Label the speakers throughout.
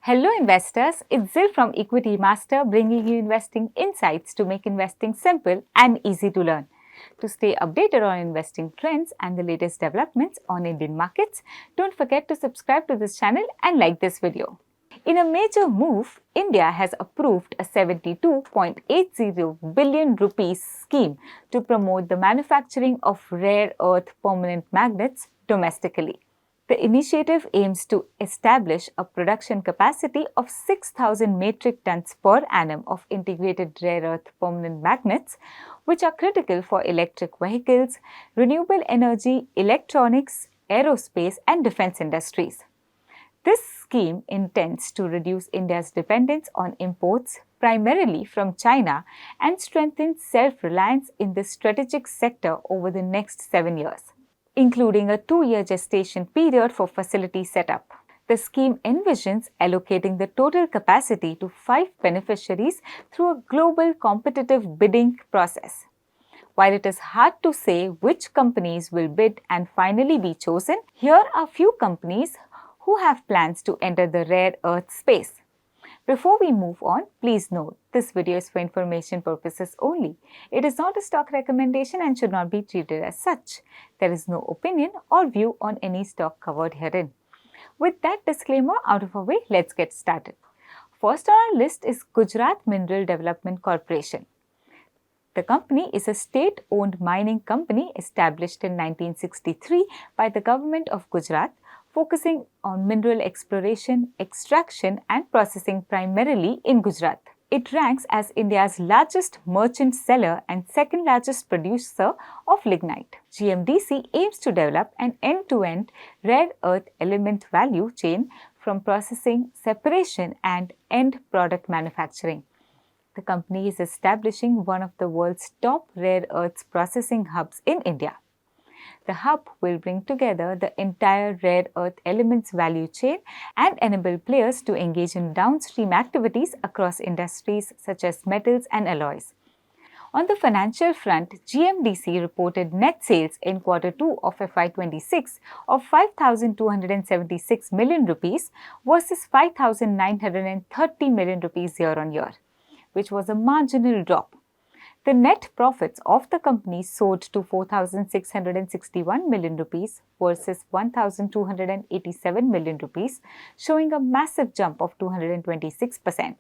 Speaker 1: Hello investors, it's Zil from Equitymaster bringing you investing insights to make investing simple and easy to learn. To stay updated on investing trends and the latest developments on Indian markets, don't forget to subscribe to this channel and like this video. In a major move, India has approved a 72.80 billion rupees scheme to promote the manufacturing of rare earth permanent magnets domestically. The initiative aims to establish a production capacity of 6,000 metric tons per annum of integrated rare earth permanent magnets, which are critical for electric vehicles, renewable energy, electronics, aerospace, and defense industries. This scheme intends to reduce India's dependence on imports primarily from China and strengthen self-reliance in this strategic sector over the next 7 years, including a 2-year gestation period for facility setup. The scheme envisions allocating the total capacity to 5 beneficiaries through a global competitive bidding process. While it is hard to say which companies will bid and finally be chosen, here are few companies who have plans to enter the rare earth space. Before we move on, please note this video is for information purposes only. It is not a stock recommendation and should not be treated as such. There is no opinion or view on any stock covered herein. With that disclaimer out of our way, let's get started. First on our list is Gujarat Mineral Development Corporation. The company is a state-owned mining company established in 1963 by the government of Gujarat, focusing on mineral exploration, extraction and processing primarily in Gujarat. It ranks as India's largest merchant seller and second largest producer of lignite. GMDC aims to develop an end-to-end rare earth element value chain from processing, separation and end product manufacturing. The company is establishing one of the world's top rare earths processing hubs in India. The hub will bring together the entire rare earth elements value chain and enable players to engage in downstream activities across industries such as metals and alloys. On the financial front, GMDC reported net sales in Q2 of FY26 of 5,276 million rupees versus 5,930 million rupees year-on-year, which was a marginal drop. The net profits of the company soared to 4,661 million rupees versus 1,287 million rupees, showing a massive jump of 226%.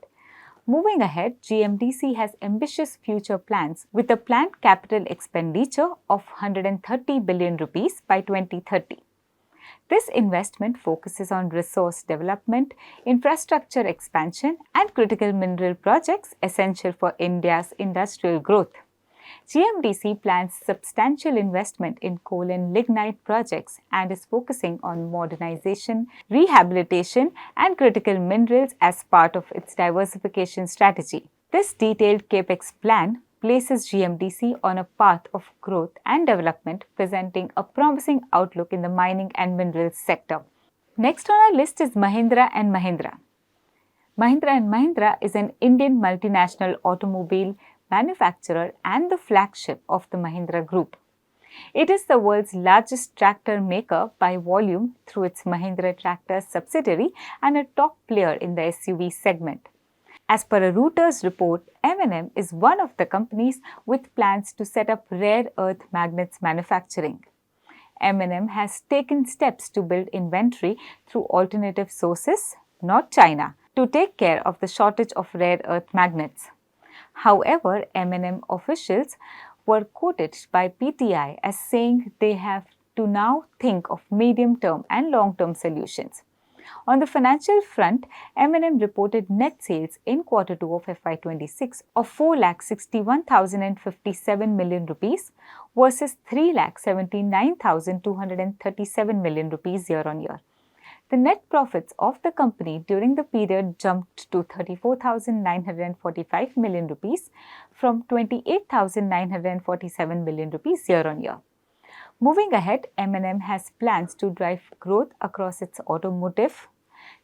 Speaker 1: Moving ahead, GMDC has ambitious future plans with a planned capital expenditure of 130 billion rupees by 2030. This investment focuses on resource development, infrastructure expansion and critical mineral projects essential for India's industrial growth. GMDC plans substantial investment in coal and lignite projects and is focusing on modernization, rehabilitation and critical minerals as part of its diversification strategy. This detailed capex plan places GMDC on a path of growth and development, presenting a promising outlook in the mining and minerals sector. Next on our list is Mahindra & Mahindra. Mahindra & Mahindra is an Indian multinational automobile manufacturer and the flagship of the Mahindra Group. It is the world's largest tractor maker by volume through its Mahindra Tractors subsidiary and a top player in the SUV segment. As per a Reuters report, M&M is one of the companies with plans to set up rare earth magnets manufacturing. M&M has taken steps to build inventory through alternative sources, not China, to take care of the shortage of rare earth magnets. However, M&M officials were quoted by PTI as saying they have to now think of medium-term and long-term solutions. On the financial front, M&M reported net sales in Q2 of FY26 of 4,61,057 million rupees versus 3,79,237 million rupees year-on-year. The net profits of the company during the period jumped to 34,945 million rupees from 28,947 million rupees year-on-year. Moving ahead, M&M has plans to drive growth across its automotive,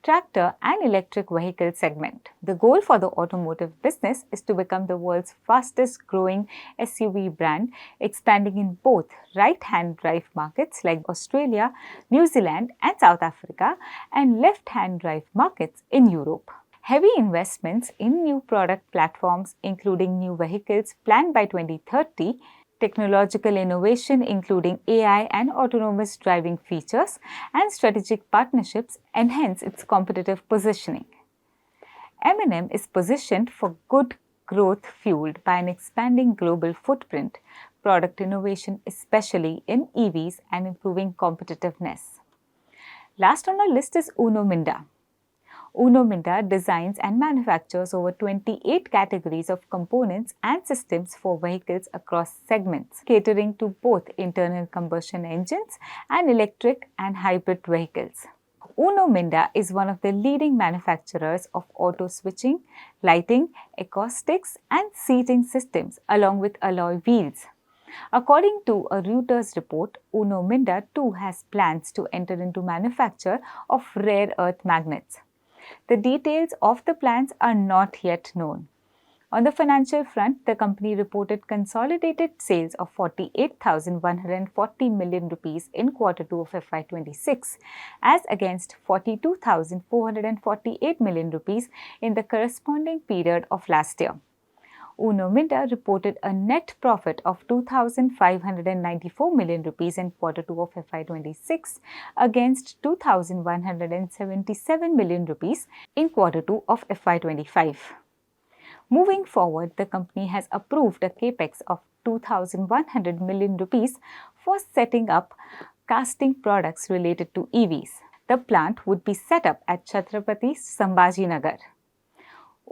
Speaker 1: tractor and electric vehicle segment. The goal for the automotive business is to become the world's fastest growing SUV brand, expanding in both right-hand drive markets like Australia, New Zealand and South Africa, and left-hand drive markets in Europe. Heavy investments in new product platforms, including new vehicles planned by 2030, technological innovation including AI and autonomous driving features, and strategic partnerships enhance its competitive positioning. M&M is positioned for good growth fueled by an expanding global footprint, product innovation especially in EVs, and improving competitiveness. Last on our list is Uno Minda. Uno Minda designs and manufactures over 28 categories of components and systems for vehicles across segments, catering to both internal combustion engines and electric and hybrid vehicles. Uno Minda is one of the leading manufacturers of auto switching, lighting, acoustics and seating systems along with alloy wheels. According to a Reuters report, Uno Minda too has plans to enter into manufacture of rare earth magnets. The details of the plans are not yet known. On the financial front, the company reported consolidated sales of 48,140 million rupees in Q2 of FY26 as against 42,448 million rupees in the corresponding period of last year. Uno Minda reported a net profit of 2,594 million rupees in Q2 of FY26 against 2,177 million rupees in Q2 of FY25. Moving forward, the company has approved a capex of 2,100 million rupees for setting up casting products related to EVs. The plant would be set up at Chhatrapati Sambhajinagar.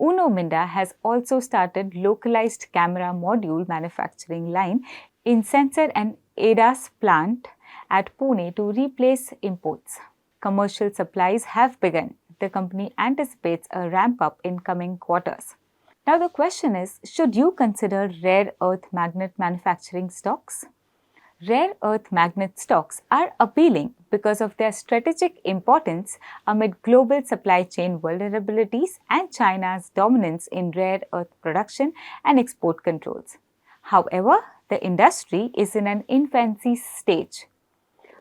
Speaker 1: Uno Minda has also started localized camera module manufacturing line in sensor and ADAS plant at Pune to replace imports. Commercial supplies have begun. The company anticipates a ramp up in coming quarters. Now the question is, should you consider rare earth magnet manufacturing stocks? Rare earth magnet stocks are appealing because of their strategic importance amid global supply chain vulnerabilities and China's dominance in rare earth production and export controls. However, the industry is in an infancy stage.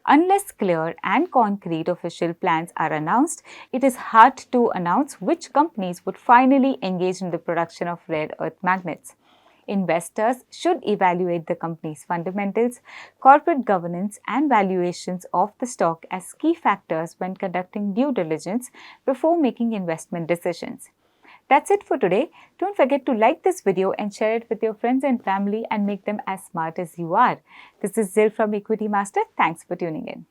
Speaker 1: Unless clear and concrete official plans are announced, it is hard to announce which companies would finally engage in the production of rare earth magnets. Investors should evaluate the company's fundamentals, corporate governance and valuations of the stock as key factors when conducting due diligence before making investment decisions. That's it for today. Don't forget to like this video and share it with your friends and family and make them as smart as you are. This is Zil from Equitymaster. Thanks for tuning in.